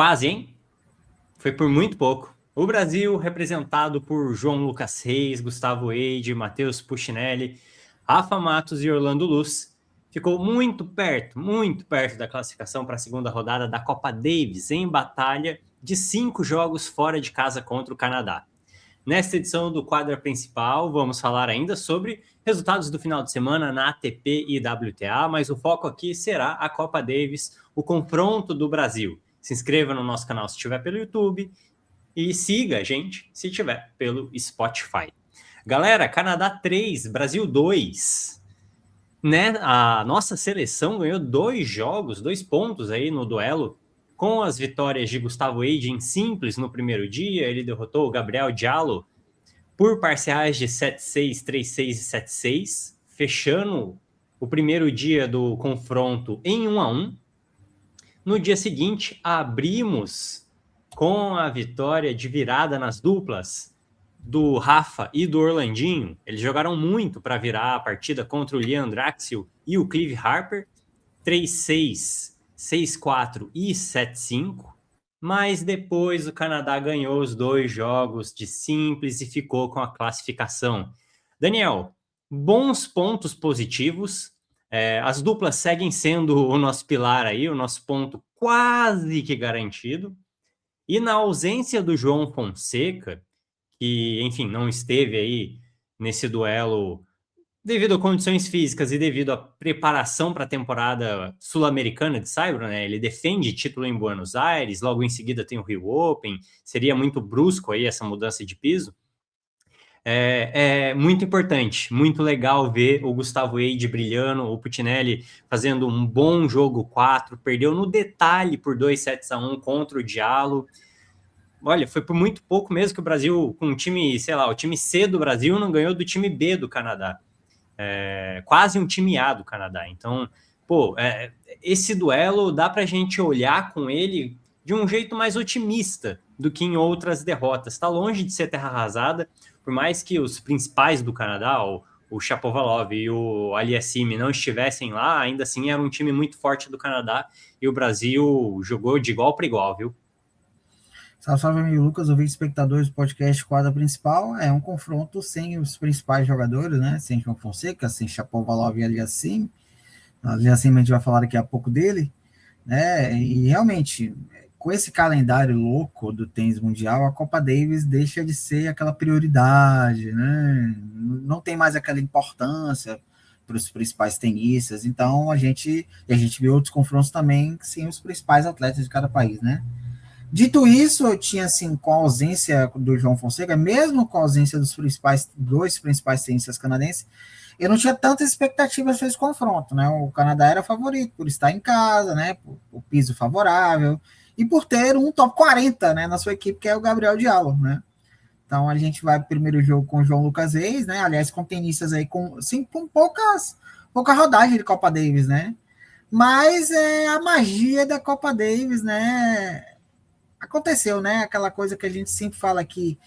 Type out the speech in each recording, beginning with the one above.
Quase, hein? Foi por muito pouco. O Brasil, representado por João Lucas Reis, Gustavo Eide, Matheus Puccinelli, Rafa Matos e Orlando Luz, ficou muito perto da classificação para a segunda rodada da Copa Davis, em batalha de 5 jogos fora de casa contra o Canadá. Nesta edição do quadro principal, vamos falar ainda sobre resultados do final de semana na ATP e WTA, mas o foco aqui será a Copa Davis, o confronto do Brasil. Se inscreva no nosso canal se estiver pelo YouTube e siga a gente se estiver pelo Spotify. Galera, Canadá 3, Brasil 2. Né? A nossa seleção ganhou 2 pontos aí no duelo, com as vitórias de Gustavo Eide em simples no primeiro dia. Ele derrotou o Gabriel Diallo por parciais de 7-6, 3-6 e 7-6, fechando o primeiro dia do confronto em 1-1. No dia seguinte, abrimos com a vitória de virada nas duplas do Rafa e do Orlandinho. Eles jogaram muito para virar a partida contra o Liam Draxel e o Clive Harper, 3-6, 6-4 e 7-5. Mas depois o Canadá ganhou os 2 jogos de simples e ficou com a classificação. Daniel, bons pontos positivos. As duplas seguem sendo o nosso pilar aí, o nosso ponto quase que garantido. E na ausência do João Fonseca, que, enfim, não esteve aí nesse duelo devido a condições físicas e devido à preparação para a temporada sul-americana de Saibro, né? Ele defende título em Buenos Aires, logo em seguida tem o Rio Open, seria muito brusco aí essa mudança de piso. É muito importante, muito legal ver o Gustavo Eide brilhando, o Puccinelli fazendo um bom jogo 4, perdeu no detalhe por 2-1 contra o Diallo. Olha, foi por muito pouco mesmo que o Brasil, com o time, sei lá, o time C do Brasil não ganhou do time B do Canadá. Quase um time A do Canadá. Então, esse duelo dá pra gente olhar com ele de um jeito mais otimista do que em outras derrotas. Está longe de ser terra arrasada, por mais que os principais do Canadá, o Shapovalov e o Aliassime não estivessem lá, ainda assim era um time muito forte do Canadá e o Brasil jogou de igual para igual, viu? Salve, amigo Lucas, ouvintes espectadores do podcast Quadra Principal. É um confronto sem os principais jogadores, né? Sem João Fonseca, sem Shapovalov e Aliassime. Aliassime a gente vai falar daqui a pouco dele, né? E realmente, com esse calendário louco do tênis mundial, a Copa Davis deixa de ser aquela prioridade, né? Não tem mais aquela importância para os principais tenistas. Então, a gente viu outros confrontos também sem os principais atletas de cada país, né? Dito isso, eu tinha, assim, com a ausência do João Fonseca, mesmo com a ausência dos dois principais tenistas canadenses, eu não tinha tantas expectativas para esse confronto, né? O Canadá era favorito por estar em casa, né? Por o piso favorável e por ter um top 40, né, na sua equipe, que é o Gabriel Diallo, né? Então a gente vai pro primeiro jogo com o João Lucas Reis, né? Aliás, com tenistas aí com pouca rodagem de Copa Davis, né? Mas é a magia da Copa Davis, né? Aconteceu, né? Aquela coisa que a gente sempre fala aqui.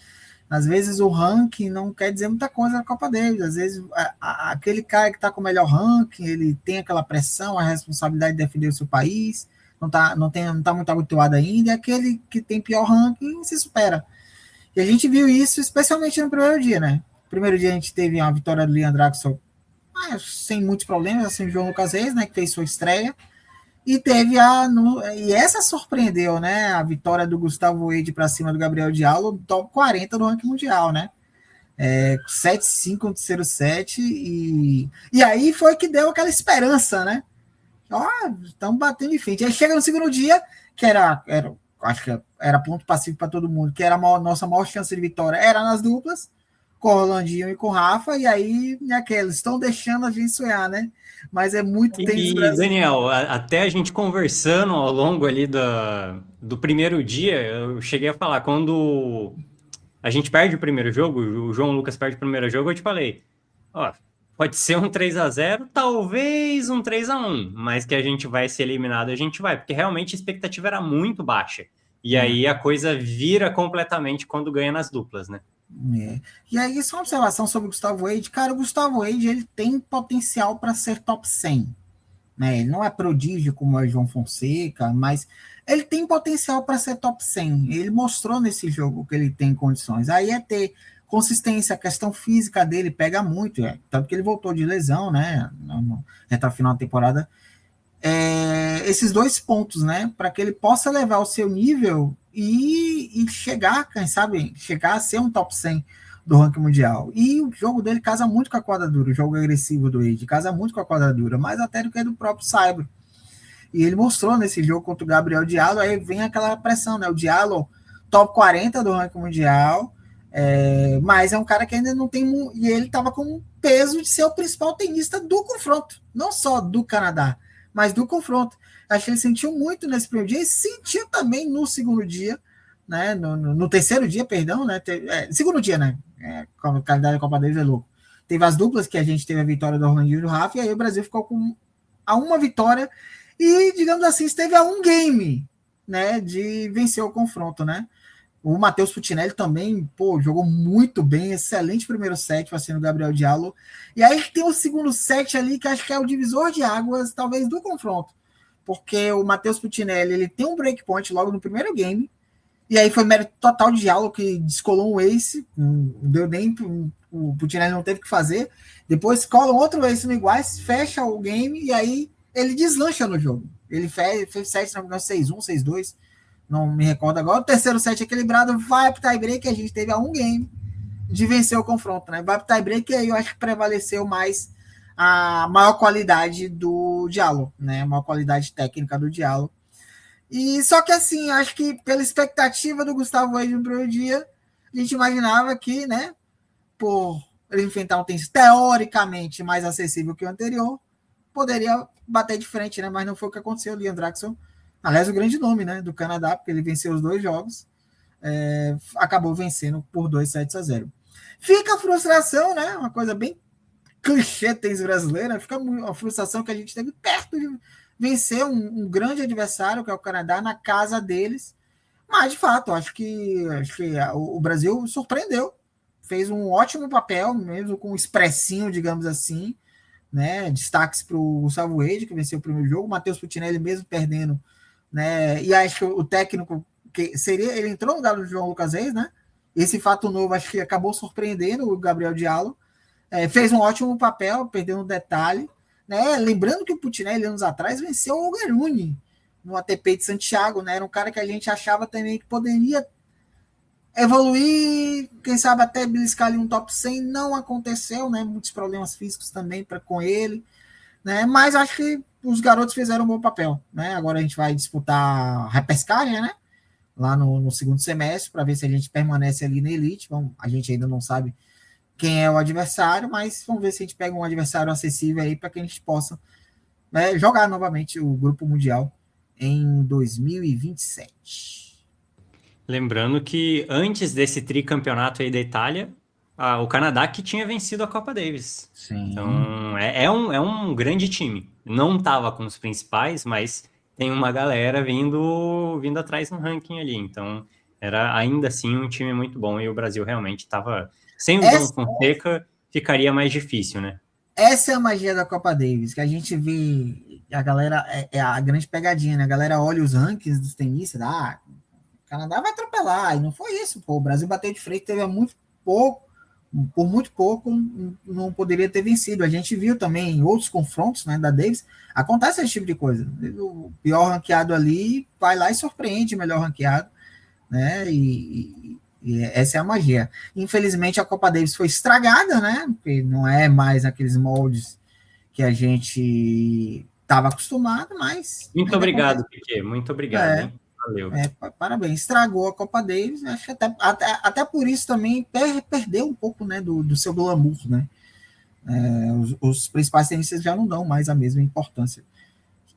Às vezes o ranking não quer dizer muita coisa na Copa Davis. Às vezes aquele cara que está com o melhor ranking, ele tem aquela pressão, a responsabilidade de defender o seu país, não tá muito habituado ainda, e aquele que tem pior ranking se supera. E a gente viu isso especialmente no primeiro dia, né? No primeiro dia a gente teve uma vitória do Liam Draxel sem muitos problemas, assim, o João Lucas Reis, né, que fez sua estreia. E teve e essa surpreendeu, né? A vitória do Gustavo Eide para cima do Gabriel Diallo, top 40 do ranking mundial, né? 7-5 no terceiro set. E aí foi que deu aquela esperança, né? Ó, estamos batendo de frente. Aí chega no segundo dia, que acho que era ponto passivo para todo mundo, que era nossa maior chance de vitória, era nas duplas, com o Rolandinho e com o Rafa, e aí eles estão deixando a gente sonhar, né? Mas é muito tênis brasileiro. Daniel, até a gente conversando ao longo ali do primeiro dia, eu cheguei a falar, quando a gente perde o primeiro jogo, o João Lucas perde o primeiro jogo, eu te falei, ó, pode ser um 3-0, talvez um 3-1, mas que a gente vai ser eliminado, a gente vai, porque realmente a expectativa era muito baixa. E aí a coisa vira completamente quando ganha nas duplas, né? E aí, só uma observação sobre o Gustavo Eide. Cara, o Gustavo Eide, ele tem potencial para ser top 100. Né? Ele não é prodígio como é o João Fonseca, mas ele tem potencial para ser top 100. Ele mostrou nesse jogo que ele tem condições. Aí é ter consistência, a questão física dele pega muito, tanto que ele voltou de lesão, né, reta final da temporada. Esses 2 pontos, né, para que ele possa levar o seu nível e chegar, quem sabe, chegar a ser um top 100 do ranking mundial. E o jogo dele casa muito com a quadradura, o jogo agressivo do Wade casa muito com a quadradura, mais até do que do próprio Saibro. E ele mostrou nesse jogo contra o Gabriel Diallo, aí vem aquela pressão, né? O Diallo, top 40 do ranking mundial, mas é um cara que ainda não tem... E ele estava com o peso de ser o principal tenista do confronto, não só do Canadá, mas do confronto. Acho que ele sentiu muito nesse primeiro dia e sentiu também no segundo dia, né? No terceiro dia, perdão, né? Segundo dia, né? O calendário da Copa Davis é louco. Teve as duplas que a gente teve a vitória do Orlandinho e do Rafa, e aí o Brasil ficou com a uma vitória e, digamos assim, esteve a um game, né, de vencer o confronto, né? O Matheus Puccinelli também, jogou muito bem, excelente primeiro set, fazendo o Gabriel Diallo. E aí tem o segundo set ali, que acho que é o divisor de águas, talvez, do confronto. Porque o Matheus Puccinelli, ele tem um breakpoint logo no primeiro game, e aí foi mérito total de Diallo, que descolou um ace, não deu nem... O Puccinelli não teve o que fazer. Depois cola um outro ace no iguais, fecha o game, e aí ele deslancha no jogo. Ele fez set, não 6-1, 6-2, não me recordo agora. O terceiro set equilibrado, vai para o tie-break, a gente teve a um game de vencer o confronto, né? Vai para o tie-break, e aí eu acho que prevaleceu mais a maior qualidade do Diallo, né? A maior qualidade técnica do Diallo. E só que assim, acho que pela expectativa do Gustavo Wade no primeiro dia, a gente imaginava que, né, por ele enfrentar um tênis teoricamente mais acessível que o anterior, poderia bater de frente, né? Mas não foi o que aconteceu. O Leon Draxel, aliás, o grande nome, né, do Canadá, porque ele venceu os 2 jogos, acabou vencendo por 2-0. Fica a frustração, né? Uma coisa bem clichê tênis brasileira, fica uma frustração que a gente teve perto de vencer um grande adversário, que é o Canadá, na casa deles. Mas, de fato, acho que o Brasil surpreendeu. Fez um ótimo papel, mesmo com um expressinho, digamos assim, né? Destaques para o Gustavo Wade, que venceu o primeiro jogo, o Matheus Puccinelli mesmo perdendo, né? E acho que o técnico, que seria, ele entrou no lugar do João Lucas Reis, né? Esse fato novo, acho que acabou surpreendendo o Gabriel Diallo. Fez um ótimo papel, perdeu um detalhe, né? Lembrando que o Puccinelli, anos atrás, venceu o Ogaruni no ATP de Santiago, né? Era um cara que a gente achava também que poderia evoluir, quem sabe até beliscar ali um top 100, não aconteceu, né? Muitos problemas físicos também com ele, né? Mas acho que os garotos fizeram um bom papel, né? Agora a gente vai disputar a repescagem, né? Lá no segundo semestre, para ver se a gente permanece ali na elite. A gente ainda não sabe quem é o adversário, mas vamos ver se a gente pega um adversário acessível aí para que a gente possa, né, jogar novamente o Grupo Mundial em 2027. Lembrando que antes desse tricampeonato aí da Itália, o Canadá que tinha vencido a Copa Davis. Sim. Então, é um grande time. Não estava com os principais, mas tem uma galera vindo atrás no ranking ali. Então, era ainda assim um time muito bom. E o Brasil realmente estava... Sem o João Fonseca, ficaria mais difícil, né? Essa é a magia da Copa Davis, que a gente vê a galera... É a grande pegadinha, né? A galera olha os rankings dos tenistas, o Canadá vai atropelar, e não foi isso, pô. O Brasil bateu de frente, teve por muito pouco, não poderia ter vencido. A gente viu também em outros confrontos, né, da Davis, acontece esse tipo de coisa. O pior ranqueado ali vai lá e surpreende o melhor ranqueado, né, e essa é a magia. Infelizmente a Copa Davis foi estragada, né, porque não é mais aqueles moldes que a gente estava acostumado, mas... Muito obrigado, Piquet, muito obrigado, hein? Valeu. Parabéns, estragou a Copa Davis, acho que até por isso também perdeu um pouco, né, do seu glamour, né? Os principais tenistas já não dão mais a mesma importância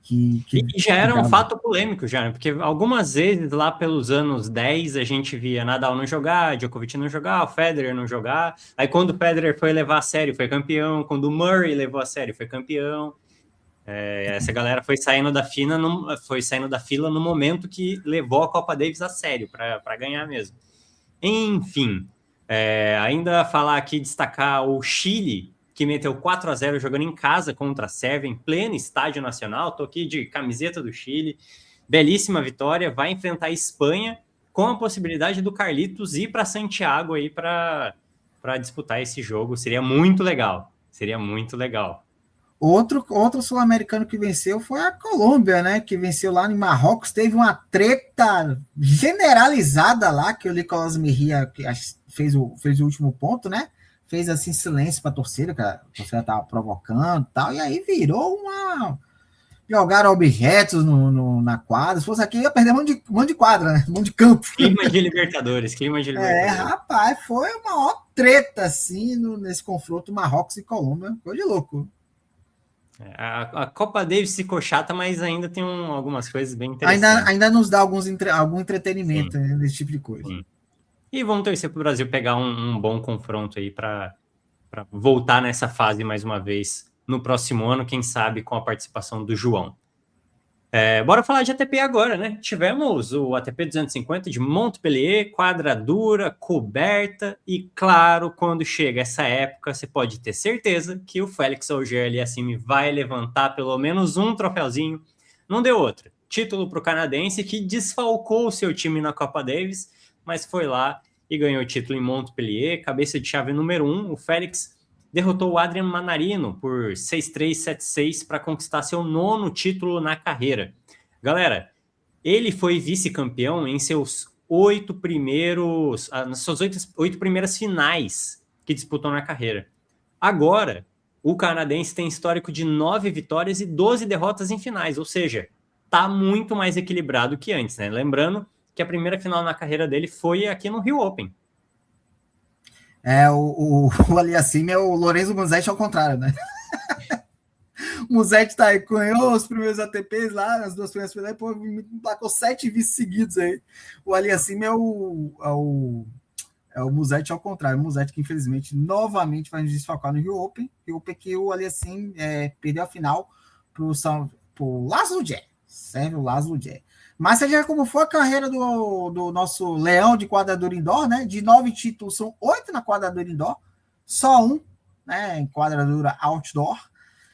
e já era um fato polêmico, já, né? Porque algumas vezes lá pelos anos 10 a gente via Nadal não jogar, Djokovic não jogar, o Federer não jogar. Aí quando o Federer foi levar a sério, foi campeão. Quando o Murray levou a sério, foi campeão. Essa galera foi saindo da fila no momento que levou a Copa Davis a sério, para ganhar mesmo. Enfim, ainda falar aqui, destacar o Chile, que meteu 4-0 jogando em casa contra a Sérvia, em pleno estádio nacional. Tô aqui de camiseta do Chile. belíssima vitória, vai enfrentar a Espanha com a possibilidade do Carlitos ir para Santiago aí para disputar esse jogo. Seria muito legal. Outro sul-americano que venceu foi a Colômbia, né? Que venceu lá em Marrocos. Teve uma treta generalizada lá, que o Nicolás Mejia fez o último ponto, né? Fez assim silêncio para a torcida, que a torcida estava provocando e tal. E aí virou uma. Jogaram objetos na quadra. Se fosse aqui, ia perder um monte de quadra, né? Um monte de campo. Clima de Libertadores. Rapaz, foi uma maior treta, assim, nesse confronto Marrocos e Colômbia. Foi de louco. A Copa Davis ficou chata, mas ainda tem algumas coisas bem interessantes. Ainda nos dá algum entretenimento, né, desse tipo de coisa. Sim. E vamos torcer para o Brasil pegar um bom confronto aí para voltar nessa fase mais uma vez no próximo ano, quem sabe com a participação do João. Bora falar de ATP agora, né? Tivemos o ATP 250 de Montpellier, quadra dura, coberta, e claro, quando chega essa época, você pode ter certeza que o Félix Auger-Aliassime vai levantar pelo menos um troféuzinho. Não deu outra. Título para o canadense, que desfalcou o seu time na Copa Davis, mas foi lá e ganhou o título em Montpellier, cabeça de chave número 1. O Félix derrotou o Adrian Manarino por 6-3, 7-6 para conquistar seu 9º título na carreira. Galera, ele foi vice-campeão em seus nas suas 8 primeiras finais que disputou na carreira. Agora, o canadense tem histórico de 9 vitórias e 12 derrotas em finais, ou seja, tá muito mais equilibrado que antes, né? Lembrando que a primeira final na carreira dele foi aqui no Rio Open. O Aliassime é o Lorenzo Musetti ao contrário, né? O Musetti tá aí, ganhou os primeiros ATPs lá, nas 2 primeiras finais, pô, emplacou 7 vices seguidos aí. O Aliassime é o Musetti ao contrário. O Musetti que, infelizmente, novamente vai nos desfalcar no Rio Open. Rio Open que o Aliassime perdeu a final pro Laszlo Djere. Serve o Laszlo Djere. Mas seja como for a carreira do nosso leão de quadradura indoor, né? De 9 títulos, são 8 na quadradura indoor, só 1, né, em quadradura outdoor.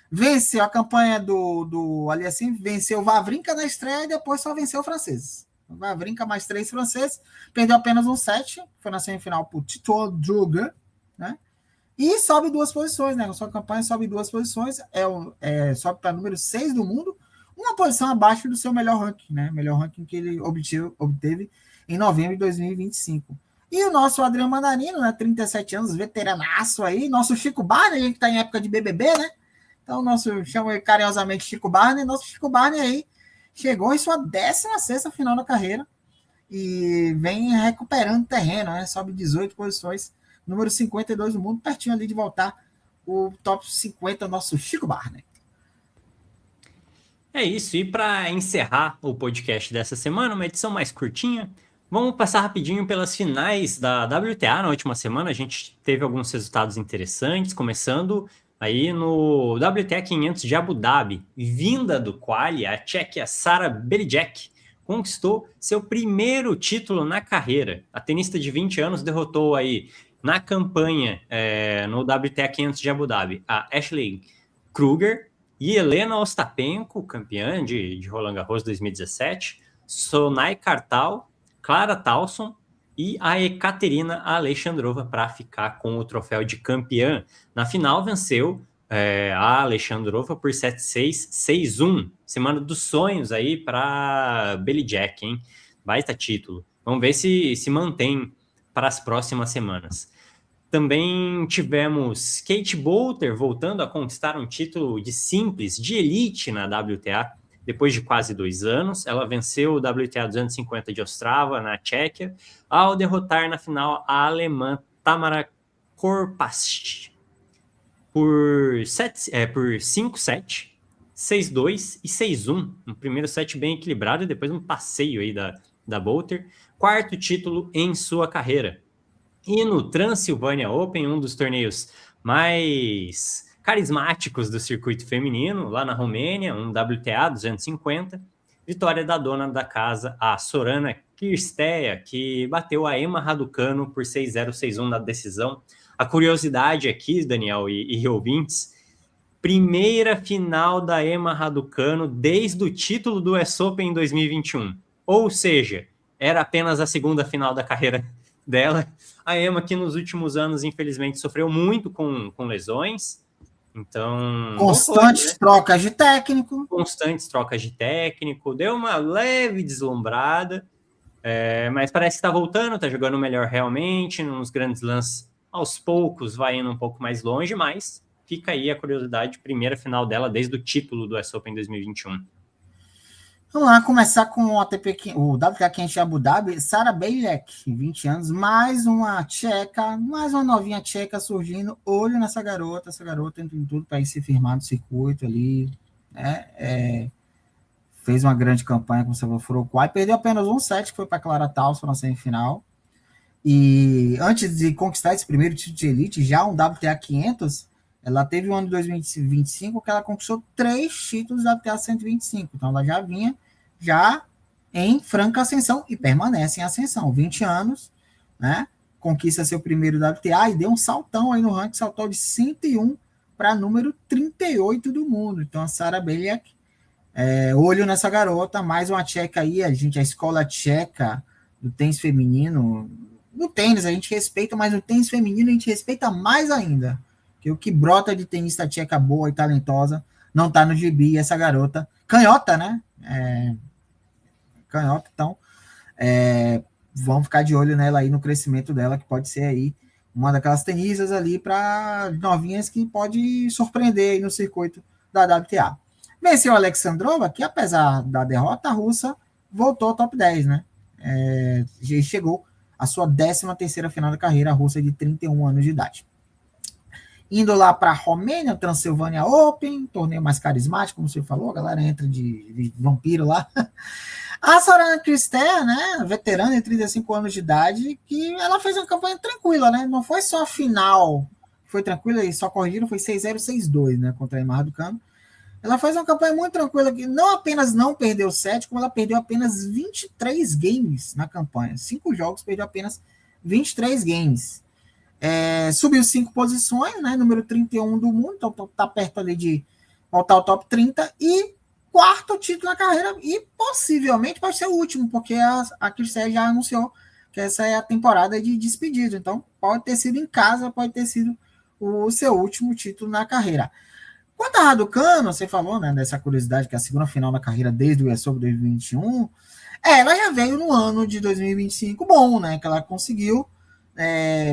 Venceu a campanha do Aliassime, venceu o Wawrinka na estreia e depois só venceu o francês. Wawrinka mais 3 franceses, perdeu apenas um set, foi na semifinal por Tito Druga, né? E sobe 2 posições, né? Na sua campanha sobe 2 posições, sobe para número 6 do mundo, uma posição abaixo do seu melhor ranking, né? Melhor ranking que ele obteve em novembro de 2025. E o nosso Adriano Manarino, né? 37 anos, veteranaço aí. Nosso Chico Barney, a gente tá em época de BBB, né? Então, chama ele carinhosamente Chico Barney. Nosso Chico Barney aí chegou em sua 16ª final da carreira e vem recuperando terreno, né? Sobe 18 posições, número 52 do mundo, pertinho ali de voltar o top 50, nosso Chico Barney. É isso, e para encerrar o podcast dessa semana, uma edição mais curtinha, vamos passar rapidinho pelas finais da WTA na última semana. A gente teve alguns resultados interessantes, começando aí no WTA 500 de Abu Dhabi. Vinda do quali, a tcheca Sara Beliček conquistou seu primeiro título na carreira. A tenista de 20 anos derrotou aí na campanha no WTA 500 de Abu Dhabi a Ashley Kruger e Helena Ostapenko, campeã de Roland Garros 2017, Sonai Kartal, Clara Tauson e a Ekaterina Alexandrova para ficar com o troféu de campeã. Na final venceu a Alexandrova por 7-6, 6-1. Semana dos sonhos aí para Beliček, hein? Baita título. Vamos ver se mantém para as próximas semanas. Também tivemos Kate Boulter voltando a conquistar um título de simples, de elite na WTA, depois de quase 2 anos. Ela venceu o WTA 250 de Ostrava, na Tchequia, ao derrotar na final a alemã Tamara Korpast por 5-7, 6-2 e 6-1. Um primeiro set bem equilibrado e depois um passeio aí da Boulter. 4º título em sua carreira. E no Transilvânia Open, um dos torneios mais carismáticos do circuito feminino, lá na Romênia, um WTA 250, vitória da dona da casa, a Sorana Cirstea, que bateu a Emma Raducanu por 6-0, 6-1 na decisão. A curiosidade aqui, Daniel e ouvintes, primeira final da Emma Raducanu desde o título do US Open em 2021. Ou seja, era apenas a segunda final da carreira dela. A Emma, que nos últimos anos, infelizmente, sofreu muito com lesões. Então, constantes, né? Trocas de técnico. Constantes trocas de técnico. Deu uma leve deslumbrada. Mas parece que está voltando, está jogando melhor realmente. Nos grandes lances, aos poucos, vai indo um pouco mais longe, mas fica aí a curiosidade, primeira final dela desde o título do US Open 2021. Vamos lá, começar com o WTA 500 de Abu Dhabi, Sara Bejek, 20 anos, mais uma tcheca, mais uma novinha tcheca surgindo, olho nessa garota, essa garota entra em tudo para ir se firmar no circuito ali, né? Fez uma grande campanha com o Severo Uruguai, perdeu apenas um set, que foi para Clara Tauson na semifinal, e antes de conquistar esse primeiro título de elite, já um WTA 500, ela teve um ano de 2025 que ela conquistou 3 títulos da WTA 125. Então, ela já vinha em franca ascensão e permanece em ascensão. 20 anos, né? Conquista seu primeiro WTA e deu um saltão aí no ranking, saltou de 101 para número 38 do mundo. Então, a Sara Bejek, olho nessa garota, mais uma tcheca aí, a escola tcheca do tênis feminino. No tênis a gente respeita, mas no tênis feminino a gente respeita mais ainda. Que o que brota de tenista tcheca boa e talentosa não tá no gibi, essa garota, canhota, né? Canhota, então vamos ficar de olho nela aí, no crescimento dela, que pode ser aí uma daquelas tenistas ali para novinhas que pode surpreender aí no circuito da WTA. Venceu a Alexandrova, que apesar da derrota russa, voltou ao top 10, né? Chegou à sua 13ª final da carreira, russa de 31 anos de idade. Indo lá para a Romênia, Transilvânia Open, torneio mais carismático, como você falou, a galera entra de vampiro lá. A Sorana Cristea, né, veterana de 35 anos de idade, que ela fez uma campanha tranquila, né? Não foi só a final, foi tranquila e só corrigiram, foi 6-0, 6-2, né, contra a Emma Raducanu. Ela fez uma campanha muito tranquila, que não apenas não perdeu 7, como ela perdeu apenas 23 games na campanha. 5 jogos, perdeu apenas 23 games. Subiu 5 posições, né, número 31 do mundo, então tá perto ali de voltar ao top 30, e 4º título na carreira, e possivelmente pode ser o último, porque a Cristea já anunciou que essa é a temporada de despedida, então pode ter sido em casa, pode ter sido o seu último título na carreira. Quanto a Raducanu, você falou, né, dessa curiosidade, que é a segunda final da carreira desde o US Open 2021, ela já veio no ano de 2025 bom, né, que ela conseguiu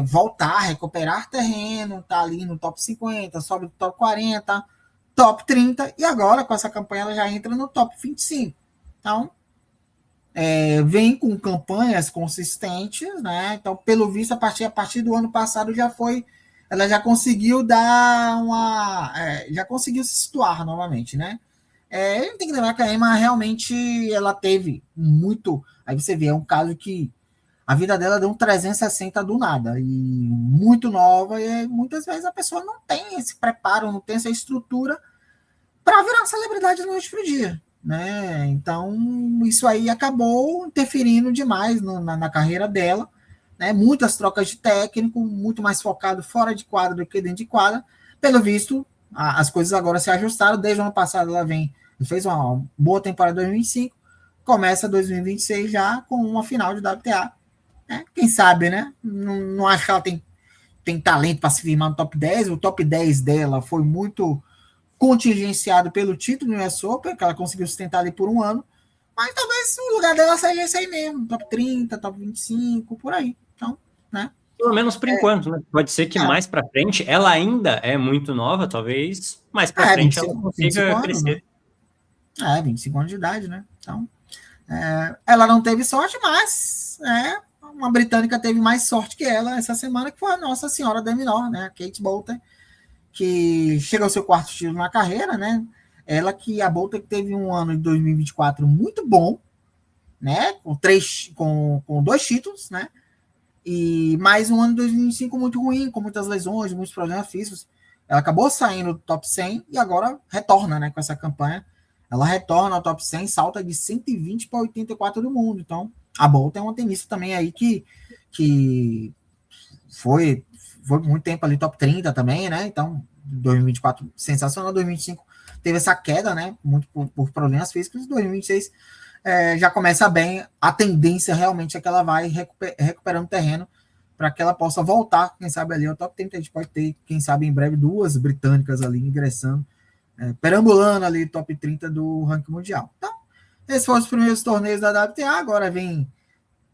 voltar, recuperar terreno, tá ali no top 50, sobe do top 40, top 30, e agora com essa campanha ela já entra no top 25. Então, vem com campanhas consistentes, né? Então, pelo visto, a partir do ano passado ela já conseguiu já conseguiu se situar novamente, né? A gente tem que lembrar que a Emma realmente ela teve muito. Aí você vê, é um caso que a vida dela deu um 360 do nada, e muito nova, e muitas vezes a pessoa não tem esse preparo, não tem essa estrutura para virar uma celebridade da noite para o dia, né? Então, isso aí acabou interferindo demais na carreira dela, né? Muitas trocas de técnico, muito mais focado fora de quadra do que dentro de quadra. Pelo visto, as coisas agora se ajustaram. Desde o ano passado ela fez uma boa temporada em 2025, começa 2026 já com uma final de WTA. Quem sabe, né? Não acho que ela tem talento para se firmar no top 10. O top 10 dela foi muito contingenciado pelo título no US Open, que ela conseguiu sustentar ali por um ano. Mas talvez o lugar dela seja esse aí mesmo, top 30, top 25, por aí. Então, né? Pelo menos por enquanto, né? Pode ser que mais para frente, ela ainda é muito nova, talvez mais para frente 25, ela consiga crescer. Né? 25 anos de idade, né? Então, ela não teve sorte, mas uma britânica teve mais sorte que ela essa semana, que foi a Nossa Senhora da Menor, né? A Kate Boulter, que chega ao seu 4º título na carreira, né? Ela que a Boulter teve um ano de 2024 muito bom, né? Com 2 títulos, né? E mais um ano de 2025 muito ruim, com muitas lesões, muitos problemas físicos. Ela acabou saindo do top 100 e agora retorna, né? Com essa campanha. Ela retorna ao top 100, salta de 120 para 84 do mundo. Então, a Boulter é uma tenista também aí que foi muito tempo ali top 30 também, né? Então, 2024 sensacional, 2025 teve essa queda, né? Muito por problemas físicos. 2026 já começa bem. A tendência realmente é que ela vai recuperando terreno para que ela possa voltar, quem sabe ali ao top 30. A gente pode ter, quem sabe em breve, 2 britânicas ali ingressando, perambulando ali top 30 do ranking mundial. Então, esses foram os primeiros torneios da WTA. Agora vem,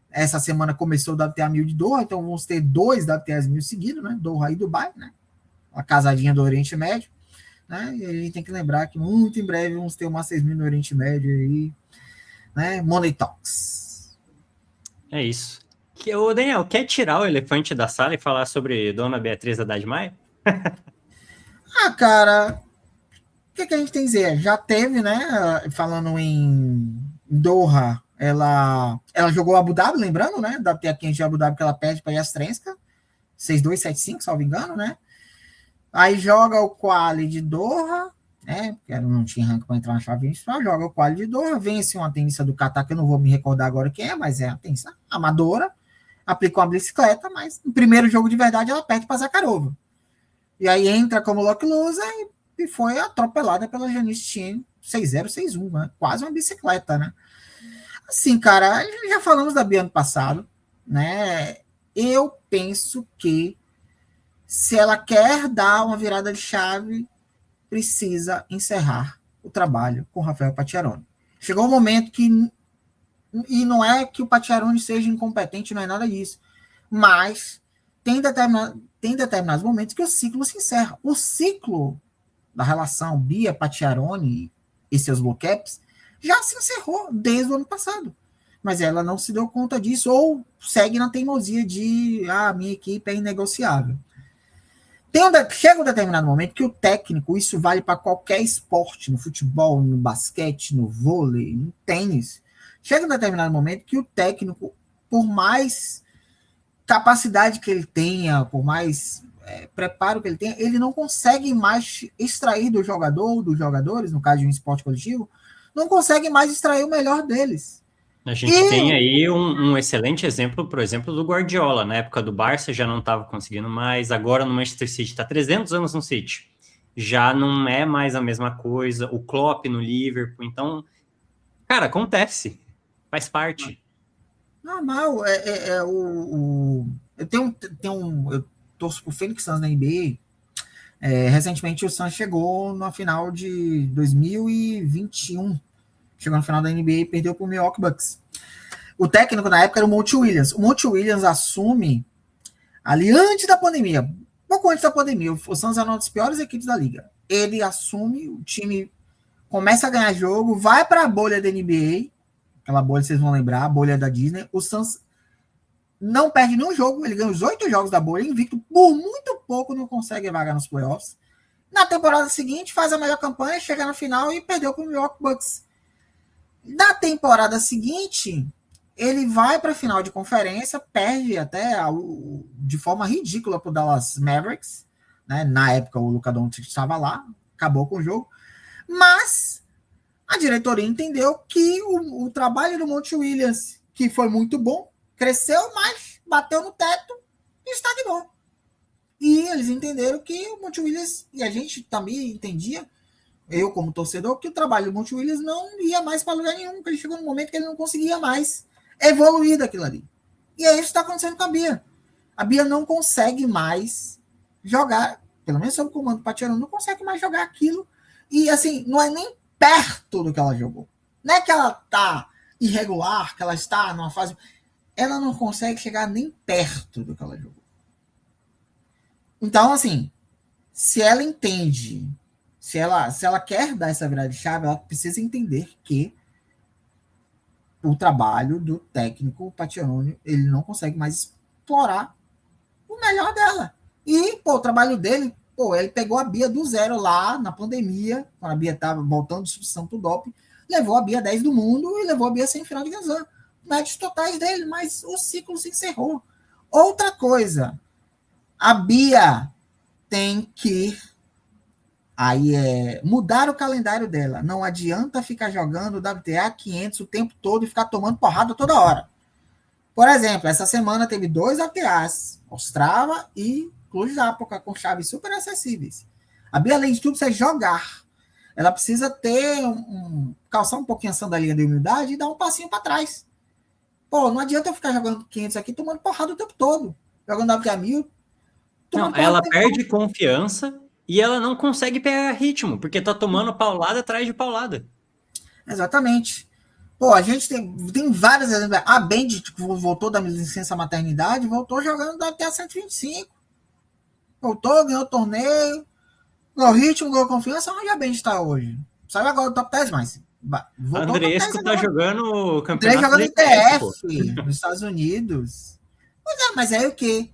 essa semana começou o WTA 1000 de Doha, então vamos ter 2 WTAs 1000 seguidos, né? Doha e Dubai, né? A casadinha do Oriente Médio, né? E a gente tem que lembrar que muito em breve vamos ter uma 6.000 no Oriente Médio aí, né? Money Talks. É isso. O Daniel, quer tirar o elefante da sala e falar sobre Dona Beatriz Haddad Maia? Cara, o que a gente tem a dizer? Já teve, né? Falando em Doha, ela jogou Abu Dhabi, lembrando, né? Da WTA 500 de Abu Dhabi, que ela perde para Yastrenska, 6-2, 7-5, salvo engano, né? Aí joga o quali de Doha, né? Porque ela não tinha ranking para entrar na chave inicial, joga o quali de Doha, vence uma tenista do Catar, que eu não vou me recordar agora quem é, mas é a tenista amadora, aplicou uma bicicleta, mas no primeiro jogo de verdade ela perde para Zakharova. E aí entra como lock loser e foi atropelada pela Janice Tien, 6-0, 6-1, né? Quase uma bicicleta, né? Assim, cara, já falamos da Bia ano passado, né? Eu penso que se ela quer dar uma virada de chave, precisa encerrar o trabalho com Rafael Pacchiaroni. Chegou um momento que, e não é que o Pacchiaroni seja incompetente, não é nada disso, mas tem determinados momentos que o ciclo se encerra. O ciclo da relação Bia Pacchiaroni e seus bloqueps já se encerrou desde o ano passado. Mas ela não se deu conta disso ou segue na teimosia de minha equipe é inegociável. Chega um determinado momento que o técnico, isso vale para qualquer esporte, no futebol, no basquete, no vôlei, no tênis. Chega um determinado momento que o técnico, por mais capacidade que ele tenha, por mais preparo que ele tenha, ele não consegue mais extrair do jogador, dos jogadores, no caso de um esporte coletivo, não consegue mais extrair o melhor deles. A gente tem aí um excelente exemplo, por exemplo, do Guardiola. Na época do Barça já não estava conseguindo mais, agora no Manchester City está 300 anos no City. Já não é mais a mesma coisa. O Klopp no Liverpool. Então, cara, acontece. Faz parte. Normal. Eu torço pro Phoenix Suns na NBA. Recentemente o Suns chegou na final de 2021. Chegou na final da NBA e perdeu para o Milwaukee Bucks. O técnico na época era o Monty Williams. O Monty Williams assume ali antes da pandemia, pouco antes da pandemia. O Suns era uma das piores equipes da liga. Ele assume, o time começa a ganhar jogo, vai para a bolha da NBA, aquela bolha, vocês vão lembrar, a bolha da Disney. O Suns não perde nenhum jogo, ele ganha os 8 jogos da bolha, invicto, por muito pouco não consegue vagar nos playoffs. Na temporada seguinte, faz a melhor campanha, chega na final e perdeu para o Milwaukee Bucks. Na temporada seguinte, ele vai para a final de conferência, perde até de forma ridícula para o Dallas Mavericks, né? Na época o Luka Doncic estava lá, acabou com o jogo, mas a diretoria entendeu que o trabalho do Monty Williams, que foi muito bom, cresceu, mas bateu no teto e estagnou. E eles entenderam que o Monty Williams, e a gente também entendia, eu como torcedor, que o trabalho do Monty Williams não ia mais para lugar nenhum, porque ele chegou num momento que ele não conseguia mais evoluir daquilo ali. E é isso que está acontecendo com a Bia. A Bia não consegue mais jogar, pelo menos sob o comando do Pacchiaroni, não consegue mais jogar aquilo. E assim, não é nem perto do que ela jogou. Não é que ela está irregular, que ela está numa fase... Ela não consegue chegar nem perto do que ela jogou. Então, assim, se ela entende... Se ela quer dar essa virada de chave, ela precisa entender que o trabalho do técnico Pacchiaroni, ele não consegue mais explorar o melhor dela. E, o trabalho dele, ele pegou a Bia do zero lá na pandemia, quando a Bia estava voltando de substituição pro doping, levou a Bia 10 do mundo e levou a Bia sem final de Grand Slam. Médios totais dele, mas o ciclo se encerrou. Outra coisa, a Bia tem que mudar o calendário dela. Não adianta ficar jogando WTA 500 o tempo todo e ficar tomando porrada toda hora. Por exemplo, essa semana teve 2 WTAs, Ostrava e Cluj-Napoca, com chaves super acessíveis. A Bia, além de tudo, é jogar. Ela precisa ter calçar um pouquinho a sandalinha de humildade e dar um passinho para trás. Pô, não adianta eu ficar jogando 500 aqui tomando porrada o tempo todo. Jogando WTA 1000, Não, tomando porrada o ela tempo perde todo. confiança e ela não consegue pegar ritmo, porque tá tomando paulada atrás de paulada. Exatamente. Pô, a gente tem várias exemplos. A Band, que voltou da licença maternidade, voltou jogando WTA 125. Voltou, ganhou o torneio, ganhou ritmo, ganhou confiança. Onde a Band está hoje? Saiu agora do top 10, mas A voltou ao top 10 Andreesco tá agora. jogando o André campeonato jogando da em ITF, pô. TF nos Estados Unidos. Pois é, mas aí o quê?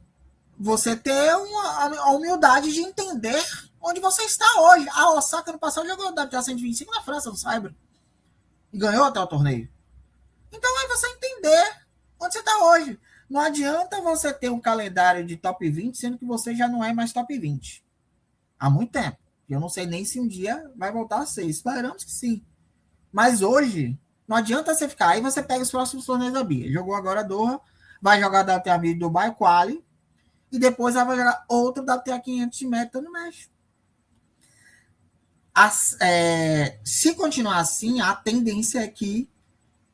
Você ter a humildade de entender onde você está hoje. A Osaka no passado jogou o WTA 125 na França, no Cyber. E ganhou até o torneio. Então é você entender onde você está hoje. Não adianta você ter um calendário de top 20, sendo que você já não é mais top 20. Há muito tempo. Eu não sei nem se um dia vai voltar a ser. Esperamos que sim. Mas hoje, não adianta você ficar. Aí você pega os próximos torneios da Bia. Jogou agora a Doha, vai jogar da WTA do Dubai Quali, e depois ela vai jogar outro WTA 500 de meta no México. Se continuar assim, a tendência é que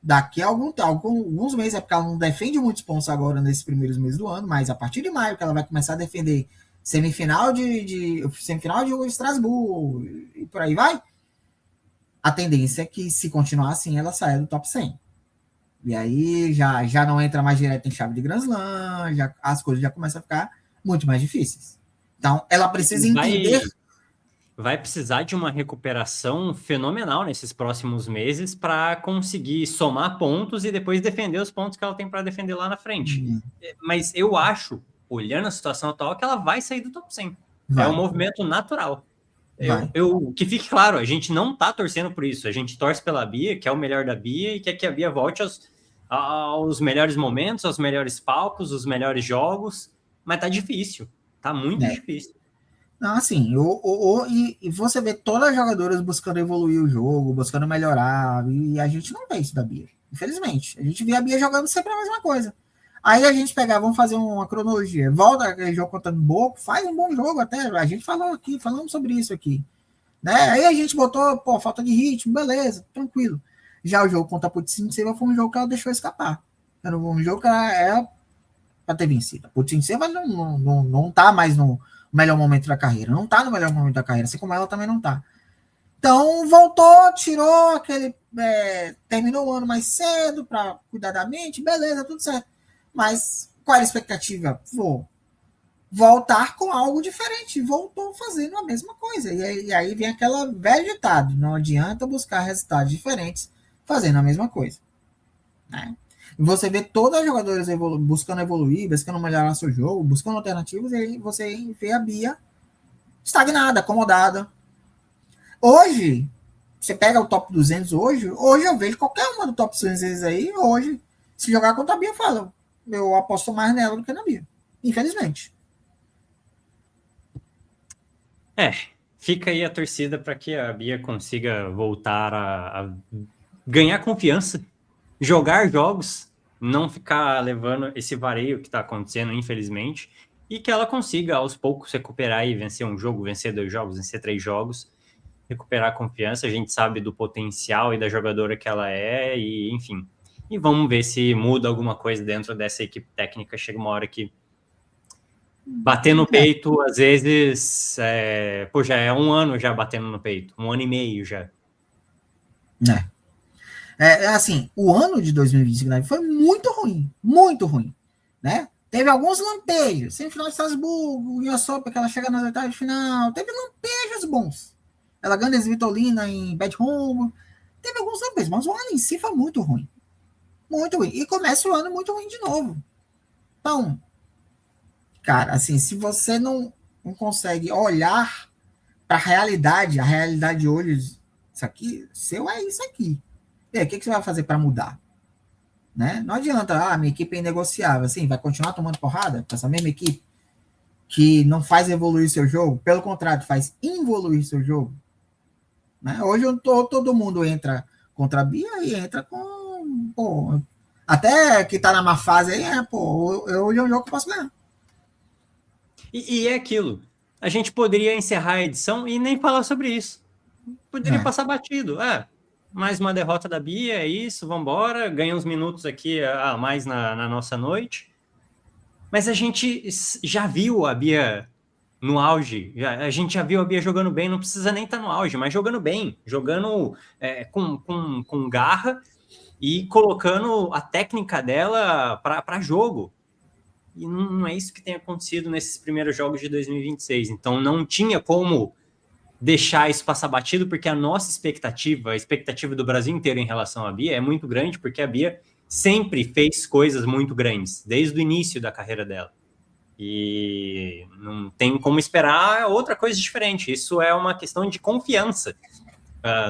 daqui a alguns meses, é porque ela não defende muitos pontos agora nesses primeiros meses do ano, mas a partir de maio que ela vai começar a defender semifinal de Estrasburgo e por aí vai, a tendência é que, se continuar assim, ela saia do top 100. E aí já não entra mais direto em chave de Grand Slam, as coisas já começam a ficar muito mais difíceis. Então, ela precisa entender. Vai precisar de uma recuperação fenomenal nesses próximos meses para conseguir somar pontos e depois defender os pontos que ela tem para defender lá na frente. Mas eu acho, olhando a situação atual, que ela vai sair do top 100. É um movimento natural. Que fique claro, a gente não tá torcendo por isso. A gente torce pela Bia, que é o melhor da Bia, e quer que a Bia volte aos melhores momentos, aos melhores palcos, os melhores jogos. Mas tá difícil. Tá muito difícil. Não, assim, e você vê todas as jogadoras buscando evoluir o jogo, buscando melhorar, e a gente não vê isso da Bia, infelizmente. A gente vê a Bia jogando sempre a mesma coisa. Aí a gente pegar, vamos fazer uma cronologia, volta aquele jogo contra o Boco, faz um bom jogo até, a gente falamos sobre isso aqui. Né? Aí a gente botou, falta de ritmo, beleza, tranquilo. Já o jogo contra a Putintseva foi um jogo que ela deixou escapar. Era um jogo que era para ter vencido. A Putintseva não tá mais no melhor momento da carreira. Não tá no melhor momento da carreira, assim como ela também não tá. Então, voltou, tirou aquele. Terminou o ano mais cedo para cuidar da mente, beleza, tudo certo. Mas qual era a expectativa? Voltar com algo diferente. Voltou fazendo a mesma coisa. E aí vem aquela velha ditado: não adianta buscar resultados diferentes fazendo a mesma coisa. Né? Você vê todas as jogadoras buscando evoluir, buscando melhorar seu jogo, buscando alternativas, e aí você vê a Bia estagnada, acomodada. Hoje, você pega o top 200 hoje eu vejo qualquer uma do top 200 aí, hoje, se jogar contra a Bia, eu aposto mais nela do que na Bia. Infelizmente. Fica aí a torcida para que a Bia consiga voltar a ganhar confiança, jogar jogos, não ficar levando esse vareio que está acontecendo, infelizmente, e que ela consiga, aos poucos, recuperar e vencer um jogo, vencer 2 jogos, vencer 3 jogos, recuperar a confiança. A gente sabe do potencial e da jogadora que ela é, e enfim. E vamos ver se muda alguma coisa dentro dessa equipe técnica. Chega uma hora que bater no peito, às vezes, já é 1 ano já batendo no peito, 1 ano e meio já. Assim, o ano de 2025 foi muito ruim, né? Teve alguns lampejos, semifinal de Estrasburgo, US Open, que ela chega nas oitavas de final, teve lampejos bons. Ela ganha a Svitolina em Bad Home, teve alguns lampejos, mas o ano em si foi muito ruim. Muito ruim. E começa o ano muito ruim de novo. Então, cara, assim, se você não consegue olhar para a realidade hoje, isso aqui, seu é isso aqui. E aí, o que você vai fazer para mudar? Né? Não adianta, minha equipe é inegociável, assim, vai continuar tomando porrada com essa mesma equipe que não faz evoluir seu jogo, pelo contrário, faz involuir seu jogo. Né? Hoje todo mundo entra contra a Bia e entra com, até que tá na má fase aí, hoje é um jogo que eu posso ganhar. E é aquilo, a gente poderia encerrar a edição e nem falar sobre isso. Poderia passar batido. Mais uma derrota da Bia, é isso, vamos embora. Ganha uns minutos aqui a mais na nossa noite. Mas a gente já viu a Bia no auge. A gente já viu a Bia jogando bem, não precisa nem estar no auge, mas jogando bem, jogando com garra e colocando a técnica dela para jogo. E não é isso que tem acontecido nesses primeiros jogos de 2026. Então não tinha como deixar isso passar batido, porque a nossa expectativa, a expectativa do Brasil inteiro em relação à Bia é muito grande, porque a Bia sempre fez coisas muito grandes, desde o início da carreira dela. E não tem como esperar outra coisa diferente. Isso é uma questão de confiança.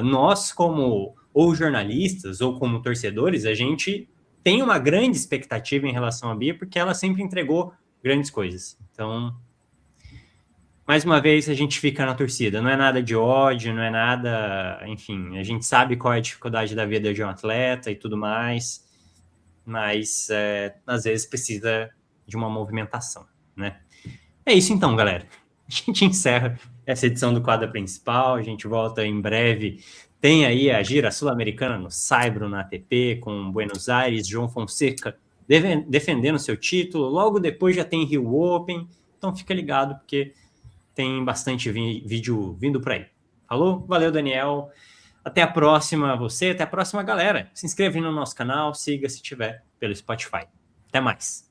Nós, como ou jornalistas ou como torcedores, a gente tem uma grande expectativa em relação à Bia, porque ela sempre entregou grandes coisas. Então, mais uma vez, a gente fica na torcida. Não é nada de ódio, não é nada... Enfim, a gente sabe qual é a dificuldade da vida de um atleta e tudo mais, mas às vezes precisa de uma movimentação, né? É isso então, galera. A gente encerra essa edição do quadro principal. A gente volta em breve. Tem aí a gira sul-americana no Saibro, na ATP, com Buenos Aires, João Fonseca defendendo seu título. Logo depois já tem Rio Open. Então fica ligado, porque tem bastante vídeo vindo por aí. Falou? Valeu, Daniel. Até a próxima, você. Até a próxima, galera. Se inscreva no nosso canal, siga se tiver pelo Spotify. Até mais.